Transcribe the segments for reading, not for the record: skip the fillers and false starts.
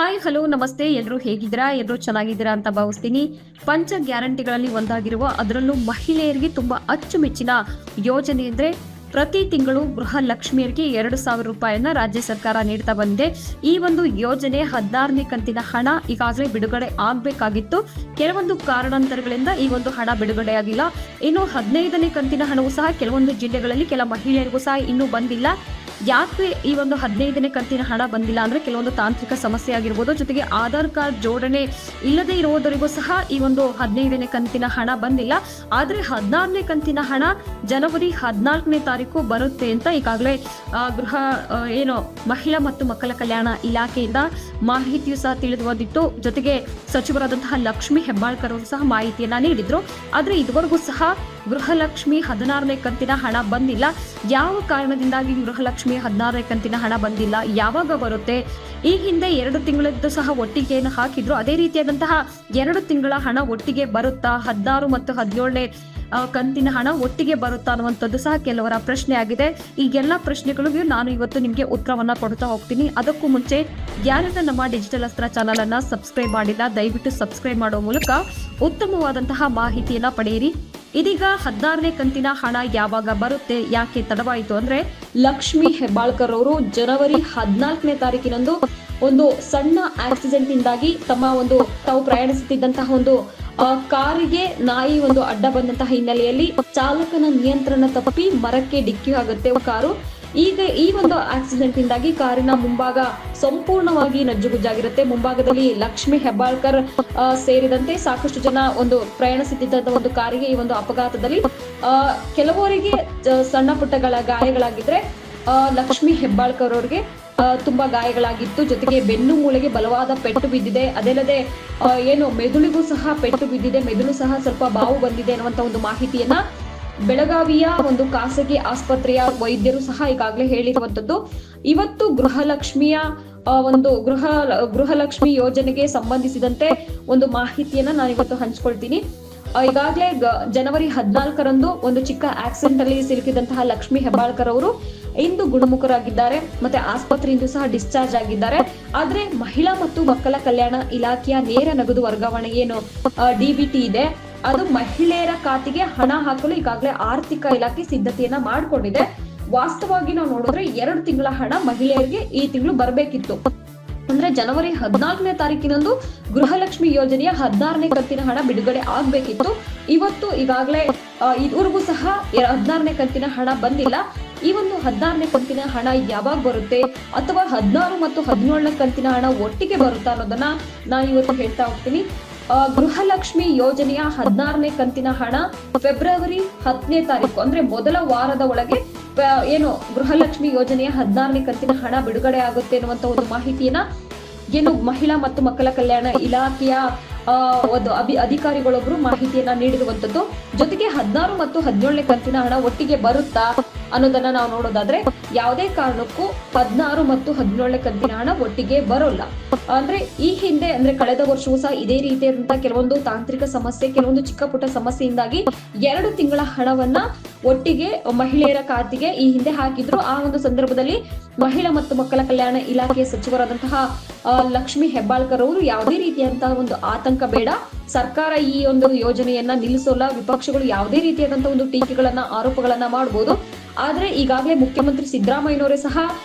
Hi hello ನಮಸ್ತೆ, ಎಲ್ಲರೂ ಹೇಗಿದ್ದೀರಾ? ಎಲ್ಲರೂ ಚೆನ್ನಾಗಿದ್ದೀರಾ ಅಂತ ಭಾವಿಸ್ತೀನಿ. ಪಂಚ ಗ್ಯಾರಂಟಿಗಳಲ್ಲಿ ಒಂದಾಗಿರುವ ಅದರಲ್ಲೂ ಮಹಿಳೆಯರಿಗೆ ತುಂಬಾ ಅಚ್ಚುಮೆಚ್ಚಿನ ಯೋಜನೆ ಅಂದರೆ ಪ್ರತಿ ತಿಂಗಳು ಗೃಹಲಕ್ಷ್ಮಿಯರಿಗೆ 2,000 ರೂಪಾಯಿಯನ್ನ ರಾಜ್ಯ ಸರ್ಕಾರ ನೀಡ್ತಾ ಬಂದಿದೆ. ಈ ಒಂದು ಯೋಜನೆ 16ನೇ ಕಂತಿನ ಹಣ ಈಗಾಗಲೇ ಬಿಡುಗಡೆ ಆಗಬೇಕಾಗಿತ್ತು. ಕೆಲವೊಂದು ಕಾರಣಾಂತರಗಳಿಂದ ಈ ಒಂದು ಹಣ ಬಿಡುಗಡೆಯಾಗಿಲ್ಲ. ಇನ್ನು 15ನೇ ಕಂತಿನ ಹಣವೂ ಸಹ ಕೆಲವೊಂದು ಜಿಲ್ಲೆಗಳಲ್ಲಿ ಕೆಲ ಮಹಿಳೆಯರಿಗೂ ಸಹ ಇನ್ನೂ ಬಂದಿಲ್ಲ. ಯಾಕೆ ಈ ಒಂದು 15ನೇ ಕಂತಿನ ಹಣ ಬಂದಿಲ್ಲ ಅಂದ್ರೆ ಕೆಲವೊಂದು ತಾಂತ್ರಿಕ ಸಮಸ್ಯೆ ಆಗಿರ್ಬೋದು, ಜೊತೆಗೆ ಆಧಾರ್ ಕಾರ್ಡ್ ಜೋಡಣೆ ಇಲ್ಲದೆ ಇರುವುದರಿಗೂ ಸಹ ಈ ಒಂದು 15ನೇ ಕಂತಿನ ಹಣ ಬಂದಿಲ್ಲ. ಆದ್ರೆ 16ನೇ ಕಂತಿನ ಹಣ ಜನವರಿ 14ನೇ ತಾರೀಕು ಬರುತ್ತೆ ಅಂತ ಈಗಾಗಲೇ ಮಹಿಳಾ ಮತ್ತು ಮಕ್ಕಳ ಕಲ್ಯಾಣ ಇಲಾಖೆಯಿಂದ ಮಾಹಿತಿಯು ಸಹ ತಿಳಿದು ಬಂದಿತ್ತು. ಜೊತೆಗೆ ಸಚಿವರಾದಂತಹ ಲಕ್ಷ್ಮಿ ಹೆಬ್ಬಾಳ್ಕರ್ ಅವರು ಸಹ ಮಾಹಿತಿಯನ್ನ ನೀಡಿದ್ರು. ಆದ್ರೆ ಇದುವರೆಗೂ ಸಹ ಗೃಹಲಕ್ಷ್ಮಿ 16ನೇ ಕಂತಿನ ಹಣ ಬಂದಿಲ್ಲ. ಯಾವ ಕಾರಣದಿಂದಾಗಿ ಗೃಹಲಕ್ಷ್ಮಿ 16ನೇ ಕಂತಿನ ಹಣ ಬಂದಿಲ್ಲ, ಯಾವಾಗ ಬರುತ್ತೆ? ಈ ಹಿಂದೆ 2 ತಿಂಗಳದ್ದು ಸಹ ಒಟ್ಟಿಗೆ ಹಾಕಿದ್ರು. ಅದೇ ರೀತಿಯಾದಂತಹ 2 ತಿಂಗಳ ಹಣ ಒಟ್ಟಿಗೆ ಬರುತ್ತಾ? 16 ಮತ್ತು 17ನೇ ಕಂತಿನ ಹಣ ಒಟ್ಟಿಗೆ ಬರುತ್ತಾ ಅನ್ನುವಂಥದ್ದು ಸಹ ಕೆಲವರ ಪ್ರಶ್ನೆ ಆಗಿದೆ. ಈ ಎಲ್ಲ ಪ್ರಶ್ನೆಗಳಿಗೂ ನಾನು ಇವತ್ತು ನಿಮಗೆ ಉತ್ತರವನ್ನ ಕೊಡ್ತಾ ಹೋಗ್ತೀನಿ. ಅದಕ್ಕೂ ಮುಂಚೆ ಯಾರೆಲ್ಲ ನಮ್ಮ ಡಿಜಿಟಲ್ ಅಸ್ತ್ರ ಚಾನಲ್ ಅನ್ನ ಸಬ್ಸ್ಕ್ರೈಬ್ ಮಾಡಿಲ್ಲ, ದಯವಿಟ್ಟು ಸಬ್ಸ್ಕ್ರೈಬ್ ಮಾಡುವ ಮೂಲಕ ಉತ್ತಮವಾದಂತಹ ಮಾಹಿತಿಯನ್ನ ಪಡೆಯಿರಿ. ಇದೀಗ 16ನೇ ಕಂತಿನ ಹಣ ಯಾವಾಗ ಬರುತ್ತೆ, ಯಾಕೆ ತಡವಾಯಿತು ಅಂದ್ರೆ ಲಕ್ಷ್ಮಿ ಹೆಬ್ಬಾಳ್ಕರ್ ಅವರು ಜನವರಿ 14ನೇ ತಾರೀಕಿನಂದು ಒಂದು ಸಣ್ಣ ಆಕ್ಸಿಡೆಂಟ್ ಇಂದಾಗಿ ತಾವು ಪ್ರಯಾಣಿಸುತ್ತಿದ್ದಂತಹ ಒಂದು ಕಾರಿಗೆ ನಾಯಿ ಅಡ್ಡ ಬಂದಂತಹ ಹಿನ್ನೆಲೆಯಲ್ಲಿ ಚಾಲಕನ ನಿಯಂತ್ರಣ ತಪ್ಪಿ ಮರಕ್ಕೆ ಡಿಕ್ಕಿ ಆಗುತ್ತೆ ಕಾರು. ಈಗ ಈ ಒಂದು ಆಕ್ಸಿಡೆಂಟ್ ಇಂದಾಗಿ ಕಾರಿನ ಮುಂಭಾಗ ಸಂಪೂರ್ಣವಾಗಿ ನಜ್ಜುಗುಜ್ಜಾಗಿರುತ್ತೆ. ಮುಂಭಾಗದಲ್ಲಿ ಲಕ್ಷ್ಮಿ ಹೆಬ್ಬಾಳ್ಕರ್ ಸೇರಿದಂತೆ ಸಾಕಷ್ಟು ಜನ ಪ್ರಯಾಣಿಸುತ್ತಿದ್ದ ಒಂದು ಕಾರಿಗೆ ಈ ಒಂದು ಅಪಘಾತದಲ್ಲಿ ಕೆಲವರಿಗೆ ಸಣ್ಣ ಪುಟ್ಟಗಳ ಗಾಯಗಳಾಗಿದ್ರೆ ಲಕ್ಷ್ಮಿ ಹೆಬ್ಬಾಳ್ಕರ್ ಅವರಿಗೆ ತುಂಬಾ ಗಾಯಗಳಾಗಿತ್ತು. ಜೊತೆಗೆ ಬೆನ್ನು ಮೂಳೆಗೆ ಬಲವಾದ ಪೆಟ್ಟು ಬಿದ್ದಿದೆ. ಅದಲ್ಲದೆ ಮೆದುಳಿಗೂ ಸಹ ಪೆಟ್ಟು ಬಿದ್ದಿದೆ, ಮೆದುಳು ಸಹ ಸ್ವಲ್ಪ ಬಾವು ಬಂದಿದೆ ಅನ್ನುವಂತ ಒಂದು ಮಾಹಿತಿಯನ್ನ ಬೆಳಗಾವಿಯ ಒಂದು ಖಾಸಗಿ ಆಸ್ಪತ್ರೆಯ ವೈದ್ಯರು ಸಹ ಈಗಾಗಲೇ ಹೇಳಿರುವಂತದ್ದು. ಇವತ್ತು ಗೃಹಲಕ್ಷ್ಮಿ ಯೋಜನೆಗೆ ಸಂಬಂಧಿಸಿದಂತೆ ಒಂದು ಮಾಹಿತಿಯನ್ನ ನಾನು ಇವತ್ತು ಹಂಚ್ಕೊಳ್ತೀನಿ. ಈಗಾಗಲೇ ಜನವರಿ 14ರಂದು ಒಂದು ಚಿಕ್ಕ ಆಕ್ಸಿಡೆಂಟ್ ಅಲ್ಲಿ ಸಿಲುಕಿದಂತಹ ಲಕ್ಷ್ಮಿ ಹೆಬ್ಬಾಳ್ಕರ್ ಅವರು ಇಂದು ಗುಣಮುಖರಾಗಿದ್ದಾರೆ. ಮತ್ತೆ ಆಸ್ಪತ್ರೆಯಿಂದ ಸಹ ಡಿಸ್ಚಾರ್ಜ್ ಆಗಿದ್ದಾರೆ. ಆದ್ರೆ ಮಹಿಳಾ ಮತ್ತು ಮಕ್ಕಳ ಕಲ್ಯಾಣ ಇಲಾಖೆಯ ನೇರ ನಗದು ವರ್ಗಾವಣೆ DBT ಇದೆ, ಅದು ಮಹಿಳೆಯರ ಖಾತೆಗೆ ಹಣ ಹಾಕಲು ಈಗಾಗಲೇ ಆರ್ಥಿಕ ಇಲಾಖೆ ಸಿದ್ಧತೆಯನ್ನ ಮಾಡಿಕೊಂಡಿದೆ. ವಾಸ್ತವವಾಗಿ ನಾವು ನೋಡಿದ್ರೆ 2 ತಿಂಗಳ ಹಣ ಮಹಿಳೆಯರಿಗೆ ಈ ತಿಂಗಳು ಬರಬೇಕಿತ್ತು. ಅಂದ್ರೆ ಜನವರಿ 14ನೇ ತಾರೀಕಿನಂದು ಗೃಹಲಕ್ಷ್ಮಿ ಯೋಜನೆಯ 16ನೇ ಕಂತಿನ ಹಣ ಬಿಡುಗಡೆ ಆಗ್ಬೇಕಿತ್ತು. ಇವತ್ತು ಈಗಾಗಲೇ ಇದುವರೆಗೂ ಸಹ 16ನೇ ಕಂತಿನ ಹಣ ಬಂದಿಲ್ಲ. ಈ ಒಂದು 16ನೇ ಕಂತಿನ ಹಣ ಯಾವಾಗ ಬರುತ್ತೆ, ಅಥವಾ 16 ಮತ್ತು 17ನೇ ಕಂತಿನ ಹಣ ಒಟ್ಟಿಗೆ ಬರುತ್ತಾ ಅನ್ನೋದನ್ನ ನಾನು ಇವತ್ತು ಹೇಳ್ತಾ ಹೋಗ್ತೀನಿ. ಗೃಹಲಕ್ಷ್ಮಿ ಯೋಜನೆಯ 16ನೇ ಕಂತಿನ ಹಣ ಫೆಬ್ರವರಿ 10ನೇ ತಾರೀಕು ಅಂದ್ರೆ ಮೊದಲ ವಾರದ ಒಳಗೆ ಗೃಹಲಕ್ಷ್ಮಿ ಯೋಜನೆಯ 16ನೇ ಕಂತಿನ ಹಣ ಬಿಡುಗಡೆ ಆಗುತ್ತೆ ಅನ್ನುವಂತ ಒಂದು ಮಾಹಿತಿಯನ್ನ ಮಹಿಳಾ ಮತ್ತು ಮಕ್ಕಳ ಕಲ್ಯಾಣ ಇಲಾಖೆಯ ಅಧಿಕಾರಿಗಳೊಬ್ರು ಮಾಹಿತಿಯನ್ನ ನೀಡಿರುವಂತದ್ದು. ಜೊತೆಗೆ 16 ಮತ್ತು 17ನೇ ಕಂತಿನ ಹಣ ಒಟ್ಟಿಗೆ ಬರುತ್ತಾ ಅನ್ನೋದನ್ನ ನಾವು ನೋಡೋದಾದ್ರೆ ಯಾವುದೇ ಕಾರಣಕ್ಕೂ 16 ಮತ್ತು 17ನೇ ಕಂತಿನ ಹಣ ಒಟ್ಟಿಗೆ ಬರೋಲ್ಲ. ಅಂದ್ರೆ ಈ ಹಿಂದೆ ಕಳೆದ ವರ್ಷವೂ ಸಹ ಇದೇ ರೀತಿಯಾದಂತಹ ಕೆಲವೊಂದು ತಾಂತ್ರಿಕ ಸಮಸ್ಯೆ, ಕೆಲವೊಂದು ಚಿಕ್ಕ ಪುಟ್ಟ ಸಮಸ್ಯೆಯಿಂದಾಗಿ 2 ತಿಂಗಳ ಹಣವನ್ನ ಒಟ್ಟಿಗೆ ಮಹಿಳೆಯರ ಖಾತೆಗೆ ಈ ಹಿಂದೆ ಹಾಕಿದ್ರು. ಆ ಒಂದು ಸಂದರ್ಭದಲ್ಲಿ ಮಹಿಳಾ ಮತ್ತು ಮಕ್ಕಳ ಕಲ್ಯಾಣ ಇಲಾಖೆಯ ಸಚಿವರಾದಂತಹ ಲಕ್ಷ್ಮಿ ಹೆಬ್ಬಾಳ್ಕರ್ ಅವರು ಯಾವುದೇ ರೀತಿಯಂತಹ ಒಂದು ಆತಂಕ ಬೇಡ, ಸರ್ಕಾರ ಈ ಒಂದು ಯೋಜನೆಯನ್ನ ನಿಲ್ಲಿಸೋಲ್ಲ, ವಿಪಕ್ಷಗಳು ಯಾವುದೇ ರೀತಿಯಾದಂತಹ ಒಂದು ಟೀಕೆಗಳನ್ನ ಆರೋಪಗಳನ್ನ ಮಾಡಬಹುದು. ಆದ್ರೆ ಈಗಾಗಲೇ ಮುಖ್ಯಮಂತ್ರಿ ಸಿದ್ದರಾಮಯ್ಯನವರೇ ಸಹ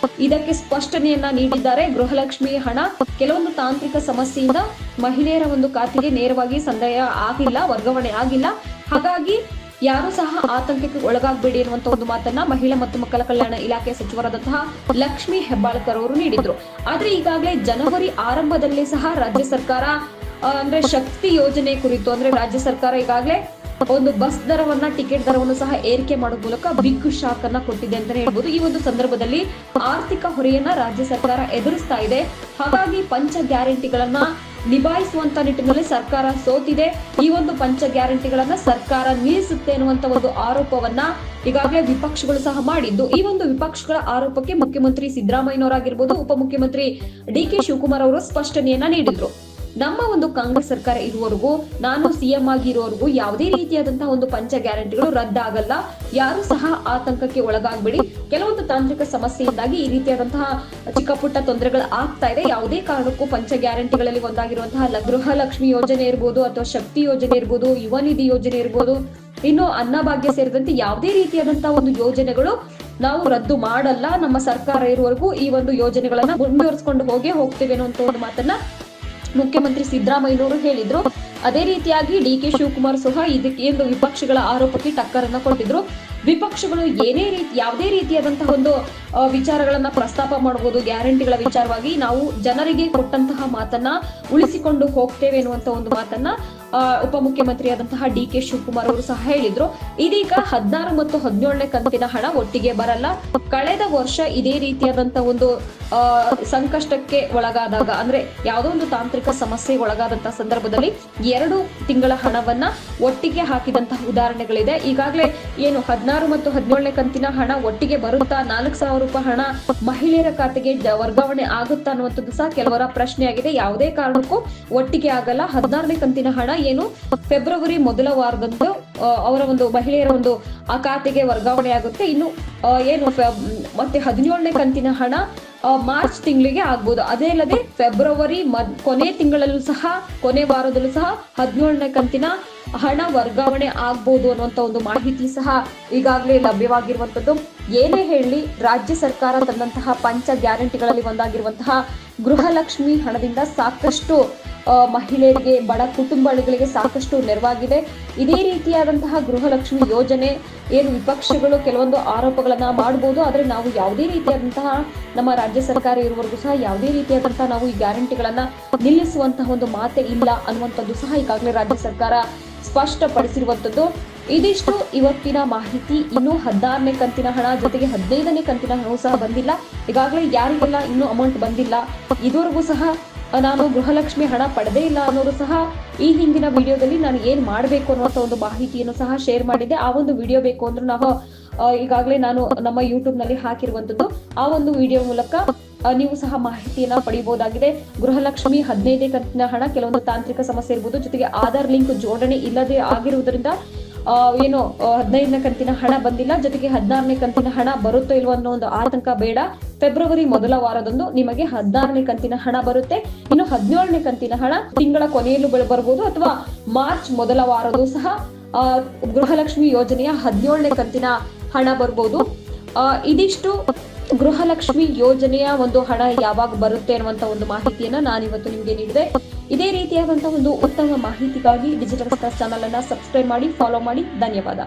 ಇದಕ್ಕೆ ಸ್ಪಷ್ಟನೆಯನ್ನ ನೀಡಿದ್ದಾರೆ. ಗೃಹಲಕ್ಷ್ಮಿ ಹಣ ಕೆಲವೊಂದು ತಾಂತ್ರಿಕ ಸಮಸ್ಯೆಯಿಂದ ಮಹಿಳೆಯರ ಒಂದು ಖಾತೆಗೆ ನೇರವಾಗಿ ಸಂದಾಯ ಆಗಿಲ್ಲ, ವರ್ಗಾವಣೆ ಆಗಿಲ್ಲ. ಹಾಗಾಗಿ ಯಾರು ಸಹ ಆತಂಕಕ್ಕೆ ಒಳಗಾಗಬೇಡಿ ಅನ್ನುವಂತ ಒಂದು ಮಾತನ್ನ ಮಹಿಳಾ ಮತ್ತು ಮಕ್ಕಳ ಕಲ್ಯಾಣ ಇಲಾಖೆ ಸಚಿವರಾದಂತಹ ಲಕ್ಷ್ಮಿ ಹೆಬ್ಬಾಳ್ಕರ್ ಅವರು ನೀಡಿದ್ರು. ಆದ್ರೆ ಈಗಾಗಲೇ ಜನವರಿ ಆರಂಭದಲ್ಲೇ ಸಹ ರಾಜ್ಯ ಸರ್ಕಾರ ಶಕ್ತಿ ಯೋಜನೆ ಕುರಿತು ರಾಜ್ಯ ಸರ್ಕಾರ ಈಗಾಗಲೇ ಒಂದು ಬಸ್ ದರವನ್ನ, ಟಿಕೆಟ್ ದರವನ್ನು ಸಹ ಏರಿಕೆ ಮಾಡುವ ಮೂಲಕ ಬಿಗ್ ಶಾಕ್ ಅನ್ನ ಕೊಟ್ಟಿದೆ ಅಂತಾನೆ ಹೇಳ್ಬೋದು. ಈ ಒಂದು ಸಂದರ್ಭದಲ್ಲಿ ಆರ್ಥಿಕ ಹೊರೆಯನ್ನ ರಾಜ್ಯ ಸರ್ಕಾರ ಎದುರಿಸ್ತಾ ಇದೆ. ಹಾಗಾಗಿ ಪಂಚ ಗ್ಯಾರಂಟಿಗಳನ್ನ ನಿಭಾಯಿಸುವಂತ ನಿಟ್ಟಿನಲ್ಲಿ ಸರ್ಕಾರ ಸೋತಿದೆ. ಈ ಒಂದು ಪಂಚ ಗ್ಯಾರಂಟಿಗಳನ್ನ ಸರ್ಕಾರ ನಿಲ್ಲಿಸುತ್ತೆ ಅನ್ನುವಂತ ಒಂದು ಆರೋಪವನ್ನ ಈಗಾಗಲೇ ವಿಪಕ್ಷಗಳು ಸಹ ಮಾಡಿದ್ದು. ಈ ಒಂದು ವಿಪಕ್ಷಗಳ ಆರೋಪಕ್ಕೆ ಮುಖ್ಯಮಂತ್ರಿ ಸಿದ್ದರಾಮಯ್ಯನವರಾಗಿರ್ಬೋದು, ಉಪಮುಖ್ಯಮಂತ್ರಿ DK ಶಿವಕುಮಾರ್ ಅವರು ಸ್ಪಷ್ಟನೆಯನ್ನ ನೀಡಿದ್ರು. ನಮ್ಮ ಒಂದು ಕಾಂಗ್ರೆಸ್ ಸರ್ಕಾರ ಇರುವವರೆಗೂ, ನಾನು ಸಿಎಂ ಆಗಿರೋವರೆಗೂ ಯಾವುದೇ ರೀತಿಯಾದಂತಹ ಒಂದು ಪಂಚ ಗ್ಯಾರಂಟಿಗಳು ರದ್ದಾಗಲ್ಲ. ಯಾರು ಸಹ ಆತಂಕಕ್ಕೆ ಒಳಗಾಗಬೇಡಿ. ಕೆಲವೊಂದು ತಾಂತ್ರಿಕ ಸಮಸ್ಯೆಯಿಂದಾಗಿ ಈ ರೀತಿಯಾದಂತಹ ಚಿಕ್ಕ ಪುಟ್ಟ ತೊಂದರೆಗಳು ಆಗ್ತಾ ಇದೆ. ಯಾವುದೇ ಕಾರಣಕ್ಕೂ ಪಂಚ ಗ್ಯಾರಂಟಿಗಳಲ್ಲಿ ಒಂದಾಗಿರುವಂತಹ ಗೃಹಲಕ್ಷ್ಮಿ ಯೋಜನೆ ಇರ್ಬೋದು, ಅಥವಾ ಶಕ್ತಿ ಯೋಜನೆ ಇರ್ಬೋದು, ಯುವ ನಿಧಿ ಯೋಜನೆ ಇರ್ಬೋದು, ಇನ್ನು ಅನ್ನಭಾಗ್ಯ ಸೇರಿದಂತೆ ಯಾವುದೇ ರೀತಿಯಾದಂತಹ ಒಂದು ಯೋಜನೆಗಳು ನಾವು ರದ್ದು ಮಾಡಲ್ಲ. ನಮ್ಮ ಸರ್ಕಾರ ಇರುವವರೆಗೂ ಈ ಒಂದು ಯೋಜನೆಗಳನ್ನ ಮುಂದುವರಿಸಿಕೊಂಡು ಹೋಗ್ತೇವೆ ಅನ್ನುವಂತ ಒಂದು ಮಾತನ್ನ ಮುಖ್ಯಮಂತ್ರಿ ಸಿದ್ದರಾಮಯ್ಯನವರು ಹೇಳಿದ್ರು. ಅದೇ ರೀತಿಯಾಗಿ ಡಿ.ಕೆ. ಶಿವಕುಮಾರ್ ಸಹ ಇದಕ್ಕೆ ವಿಪಕ್ಷಗಳ ಆರೋಪಕ್ಕೆ ಟಕ್ಕರನ್ನ ಕೊಟ್ಟಿದ್ರು. ವಿಪಕ್ಷಗಳು ಯಾವುದೇ ರೀತಿಯಾದಂತಹ ಒಂದು ವಿಚಾರಗಳನ್ನ ಪ್ರಸ್ತಾಪ ಮಾಡಬಹುದು. ಗ್ಯಾರಂಟಿಗಳ ವಿಚಾರವಾಗಿ ನಾವು ಜನರಿಗೆ ಕೊಟ್ಟಂತಹ ಮಾತನ್ನ ಉಳಿಸಿಕೊಂಡು ಹೋಗ್ತೇವೆ ಎನ್ನುವಂತ ಒಂದು ಮಾತನ್ನ ಉಪಮುಖ್ಯಮಂತ್ರಿಯಾದಂತಹ ಡಿ.ಕೆ. ಶಿವಕುಮಾರ್ ಅವರು ಸಹ ಹೇಳಿದ್ರು. ಇದೀಗ 16 ಮತ್ತು 17ನೇ ಕಂತಿನ ಹಣ ಒಟ್ಟಿಗೆ ಬರಲ್ಲ. ಕಳೆದ ವರ್ಷ ಇದೇ ರೀತಿಯಾದಂತಹ ಒಂದು ಸಂಕಷ್ಟಕ್ಕೆ ಒಳಗಾದಾಗ, ಅಂದ್ರೆ ಯಾವುದೋ ಒಂದು ತಾಂತ್ರಿಕ ಸಮಸ್ಯೆ ಒಳಗಾದಂತಹ ಸಂದರ್ಭದಲ್ಲಿ 2 ತಿಂಗಳ ಹಣವನ್ನ ಒಟ್ಟಿಗೆ ಹಾಕಿದಂತಹ ಉದಾಹರಣೆಗಳಿದೆ. ಈಗಾಗಲೇ 16 ಮತ್ತು 17ನೇ ಕಂತಿನ ಹಣ ಒಟ್ಟಿಗೆ ಬರುತ್ತಾ, 4,000 ರೂಪಾಯಿ ಹಣ ಮಹಿಳೆಯರ ಖಾತೆಗೆ ವರ್ಗಾವಣೆ ಆಗುತ್ತಾ ಅನ್ನುವಂಥದ್ದು ಸಹ ಕೆಲವರ ಪ್ರಶ್ನೆ ಆಗಿದೆ. ಯಾವುದೇ ಕಾರಣಕ್ಕೂ ಒಟ್ಟಿಗೆ ಆಗಲ್ಲ. 16ನೇ ಕಂತಿನ ಹಣ ಫೆಬ್ರವರಿ ಮೊದಲ ವಾರದಂದು ಅವರ ಒಂದು ಮಹಿಳೆಯರ ಒಂದು ಆ ಖಾತೆಗೆ ವರ್ಗಾವಣೆ ಆಗುತ್ತೆ. ಇನ್ನು ಮತ್ತೆ 17ನೇ ಕಂತಿನ ಹಣ ಮಾರ್ಚ್ ತಿಂಗಳಿಗೆ ಆಗ್ಬೋದು. ಅದೇ ಅಲ್ಲದೆ ಫೆಬ್ರವರಿ ಕೊನೆ ವಾರದಲ್ಲೂ ಸಹ 17ನೇ ಕಂತಿನ ಹಣ ವರ್ಗಾವಣೆ ಆಗ್ಬೋದು ಅನ್ನುವಂತ ಒಂದು ಮಾಹಿತಿ ಸಹ ಈಗಾಗಲೇ ಲಭ್ಯವಾಗಿರುವಂತದ್ದು. ಏನೇ ಹೇಳಿ, ರಾಜ್ಯ ಸರ್ಕಾರ ತಂದಂತಹ ಪಂಚ ಗ್ಯಾರಂಟಿಗಳಲ್ಲಿ ಒಂದಾಗಿರುವಂತಹ ಗೃಹಲಕ್ಷ್ಮಿ ಹಣದಿಂದ ಸಾಕಷ್ಟು ಮಹಿಳೆಯರಿಗೆ, ಬಡ ಕುಟುಂಬಗಳಿಗೆ ಸಾಕಷ್ಟು ನೆರವಾಗಿದೆ. ಇದೇ ರೀತಿಯಾದಂತಹ ಗೃಹಲಕ್ಷ್ಮಿ ಯೋಜನೆ ವಿಪಕ್ಷಗಳು ಕೆಲವೊಂದು ಆರೋಪಗಳನ್ನ ಮಾಡಬಹುದು, ಆದ್ರೆ ನಾವು ಯಾವುದೇ ರೀತಿಯಾದಂತಹ ನಮ್ಮ ರಾಜ್ಯ ಸರ್ಕಾರ ಇರುವವರೆಗೂ ಸಹ ಯಾವುದೇ ರೀತಿಯಾದಂತಹ ನಾವು ಈ ಗ್ಯಾರಂಟಿಗಳನ್ನ ನಿಲ್ಲಿಸುವಂತಹ ಒಂದು ಮಾತೆ ಇಲ್ಲ ಅನ್ನುವಂಥದ್ದು ಸಹ ಈಗಾಗಲೇ ರಾಜ್ಯ ಸರ್ಕಾರ ಸ್ಪಷ್ಟಪಡಿಸಿರುವಂತದ್ದು. ಇದಿಷ್ಟು ಇವತ್ತಿನ ಮಾಹಿತಿ. ಇನ್ನು 16ನೇ ಕಂತಿನ ಹಣ ಜೊತೆಗೆ 15ನೇ ಕಂತಿನ ಹಣವೂ ಸಹ ಬಂದಿಲ್ಲ. ಈಗಾಗಲೇ ಯಾರಿಗೆಲ್ಲ ಇನ್ನೂ ಅಮೌಂಟ್ ಬಂದಿಲ್ಲ, ಇದುವರೆಗೂ ಸಹ ನಾನು ಗೃಹಲಕ್ಷ್ಮಿ ಹಣ ಪಡೆದೇ ಇಲ್ಲ ಅನ್ನೋರು ಸಹ ಈ ಹಿಂದಿನ ವಿಡಿಯೋದಲ್ಲಿ ನಾನು ಏನ್ ಮಾಡಬೇಕು ಅನ್ನುವಂತ ಒಂದು ಮಾಹಿತಿಯನ್ನು ಸಹ ಶೇರ್ ಮಾಡಿದ್ದೆ. ಆ ಒಂದು ವಿಡಿಯೋ ಬೇಕು ಅಂದ್ರೆ ನಾವು ಈಗಾಗಲೇ ನಾನು ನಮ್ಮ ಯೂಟ್ಯೂಬ್ ನಲ್ಲಿ ಹಾಕಿರುವಂತದ್ದು. ಆ ಒಂದು ವಿಡಿಯೋ ಮೂಲಕ ನೀವು ಸಹ ಮಾಹಿತಿಯನ್ನ ಪಡೆಯಬಹುದಾಗಿದೆ. ಗೃಹಲಕ್ಷ್ಮಿ 15ನೇ ಕಂತಿನ ಹಣ ಕೆಲವೊಂದು ತಾಂತ್ರಿಕ ಸಮಸ್ಯೆ ಇರಬಹುದು, ಜೊತೆಗೆ ಆಧಾರ್ ಲಿಂಕ್ ಜೋಡಣೆ ಇಲ್ಲದೆ ಆಗಿರುವುದರಿಂದ 15ನೇ ಕಂತಿನ ಹಣ ಬಂದಿಲ್ಲ. ಜೊತೆಗೆ 16ನೇ ಕಂತಿನ ಹಣ ಬರುತ್ತೋ ಇಲ್ವೋ ಅನ್ನೋ ಒಂದು ಆತಂಕ ಬೇಡ. ಫೆಬ್ರವರಿ ಮೊದಲ ವಾರದಂದು ನಿಮಗೆ 16ನೇ ಕಂತಿನ ಹಣ ಬರುತ್ತೆ. ಇನ್ನು 17ನೇ ಕಂತಿನ ಹಣ ತಿಂಗಳ ಕೊನೆಯಲ್ಲೂ ಬರಬಹುದು, ಅಥವಾ ಮಾರ್ಚ್ ಮೊದಲ ವಾರದೂ ಸಹ ಗೃಹಲಕ್ಷ್ಮಿ ಯೋಜನೆಯ 17ನೇ ಕಂತಿನ ಹಣ ಬರ್ಬೋದು. ಇದಿಷ್ಟು ಗೃಹಲಕ್ಷ್ಮಿ ಯೋಜನೆಯ ಒಂದು ಹಣ ಯಾವಾಗ ಬರುತ್ತೆ ಅನ್ನುವಂತ ಒಂದು ಮಾಹಿತಿಯನ್ನ ನಾನಿವತ್ತು ನಿಮ್ಗೆ ನೀಡಿದೆ. ಇದೇ ರೀತಿಯಾದಂತಹ ಒಂದು ಉತ್ತಮ ಮಾಹಿತಿಗಾಗಿ ಡಿಜಿಟಲ್ ಸ್ಟಾರ್ ಚಾನಲ್ ಅನ್ನ ಸಬ್ಸ್ಕ್ರೈಬ್ ಮಾಡಿ, ಫಾಲೋ ಮಾಡಿ. ಧನ್ಯವಾದ.